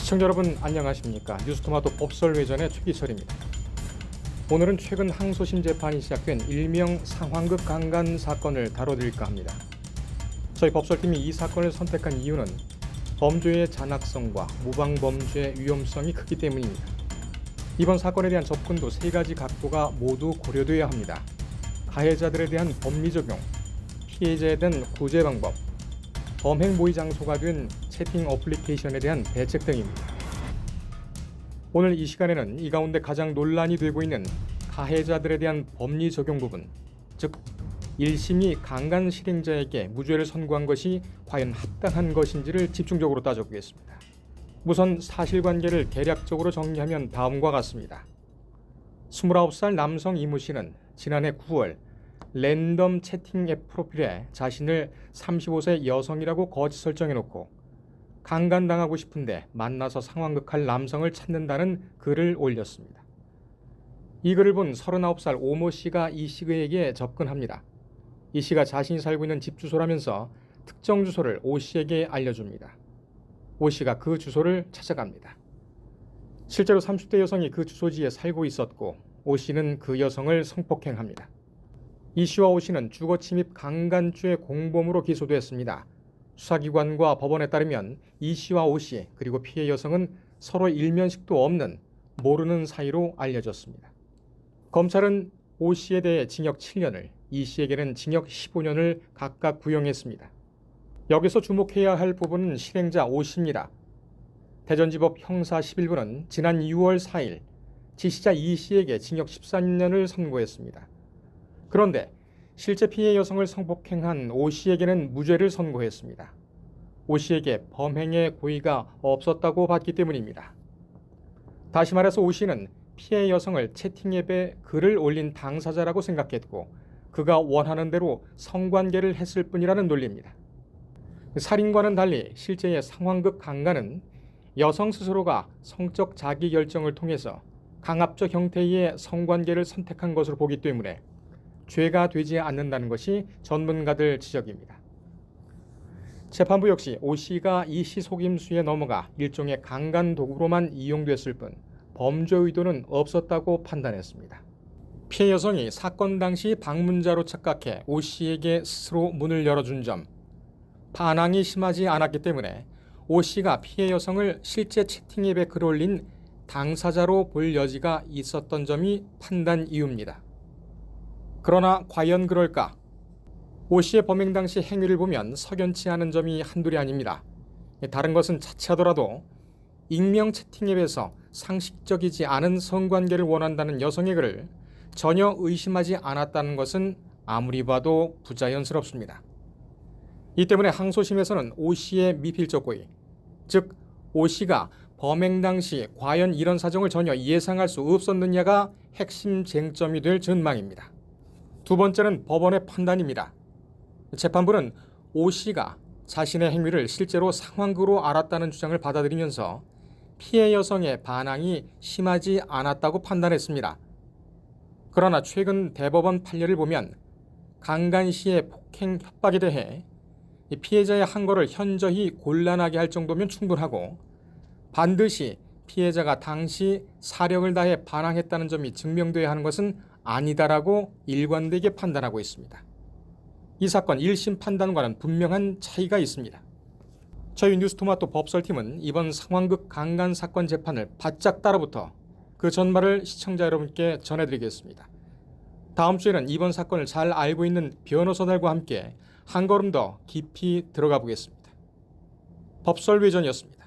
시청자 여러분 안녕하십니까. 뉴스토마토 법설외전의 최기철입니다. 오늘은 최근 항소심 재판이 시작된 일명 상황극 강간 사건을 다뤄드릴까 합니다. 저희 법설팀이 이 사건을 선택한 이유는 범죄의 잔악성과 무방범죄의 위험성이 크기 때문입니다. 이번 사건에 대한 접근도 세 가지 각도가 모두 고려되어야 합니다. 가해자들에 대한 법리 적용, 피해자에 대한 구제 방법, 범행 모의 장소가 된 채팅 어플리케이션에 대한 대책 등입니다. 오늘 이 시간에는 이 가운데 가장 논란이 되고 있는 가해자들에 대한 법리 적용 부분, 즉 1심이 강간 실행자에게 무죄를 선고한 것이 과연 합당한 것인지를 집중적으로 따져보겠습니다. 우선 사실관계를 대략적으로 정리하면 다음과 같습니다. 29살 남성 이모 씨는 지난해 9월 랜덤 채팅 앱 프로필에 자신을 35세 여성이라고 거짓 설정해놓고 강간당하고 싶은데 만나서 상황극할 남성을 찾는다는 글을 올렸습니다. 이 글을 본 39살 오모 씨가 이 씨에게 접근합니다. 이 씨가 자신이 살고 있는 집 주소라면서 특정 주소를 오 씨에게 알려줍니다. 오 씨가 그 주소를 찾아갑니다. 실제로 30대 여성이 그 주소지에 살고 있었고 오 씨는 그 여성을 성폭행합니다. 이 씨와 오 씨는 주거침입 강간죄 공범으로 기소됐습니다. 수사기관과 법원에 따르면 이 씨와 오 씨 그리고 피해 여성은 서로 일면식도 없는 모르는 사이로 알려졌습니다. 검찰은 오 씨에 대해 징역 7년을, 이 씨에게는 징역 15년을 각각 구형했습니다. 여기서 주목해야 할 부분은 실행자 오 씨입니다. 대전지법 형사 11부는 지난 6월 4일 지시자 이 씨에게 징역 13년을 선고했습니다. 그런데 실제 피해 여성을 성폭행한 오 씨에게는 무죄를 선고했습니다. 오 씨에게 범행의 고의가 없었다고 봤기 때문입니다. 다시 말해서 오 씨는 피해 여성을 채팅앱에 글을 올린 당사자라고 생각했고 그가 원하는 대로 성관계를 했을 뿐이라는 논리입니다. 살인과는 달리 실제의 상황극 강간은 여성 스스로가 성적 자기결정을 통해서 강압적 형태의 성관계를 선택한 것으로 보기 때문에 죄가 되지 않는다는 것이 전문가들 지적입니다. 재판부 역시 오 씨가 이 씨 속임수에 넘어가 일종의 강간 도구로만 이용됐을 뿐 범죄 의도는 없었다고 판단했습니다. 피해 여성이 사건 당시 방문자로 착각해 오 씨에게 스스로 문을 열어준 점, 반항이 심하지 않았기 때문에 오 씨가 피해 여성을 실제 채팅앱에 글 올린 당사자로 볼 여지가 있었던 점이 판단 이유입니다. 그러나 과연 그럴까? 오 씨의 범행 당시 행위를 보면 석연치 않은 점이 한둘이 아닙니다. 다른 것은 차치하더라도 익명 채팅앱에서 상식적이지 않은 성관계를 원한다는 여성의 글을 전혀 의심하지 않았다는 것은 아무리 봐도 부자연스럽습니다. 이 때문에 항소심에서는 오 씨의 미필적 고의, 즉 오 씨가 범행 당시 과연 이런 사정을 전혀 예상할 수 없었느냐가 핵심 쟁점이 될 전망입니다. 두 번째는 법원의 판단입니다. 재판부는 오 씨가 자신의 행위를 실제로 상황극으로 알았다는 주장을 받아들이면서 피해 여성의 반항이 심하지 않았다고 판단했습니다. 그러나 최근 대법원 판례를 보면 강간 시의 폭행 협박에 대해 피해자의 한 거를 현저히 곤란하게 할 정도면 충분하고 반드시 피해자가 당시 사력을 다해 반항했다는 점이 증명돼야 하는 것은 아니다라고 일관되게 판단하고 있습니다. 이 사건 1심 판단과는 분명한 차이가 있습니다. 저희 뉴스토마토 법설팀은 이번 상황극 강간 사건 재판을 바짝 따라붙어 그 전말을 시청자 여러분께 전해드리겠습니다. 다음 주에는 이번 사건을 잘 알고 있는 변호사들과 함께 한 걸음 더 깊이 들어가 보겠습니다. 법설외전이었습니다.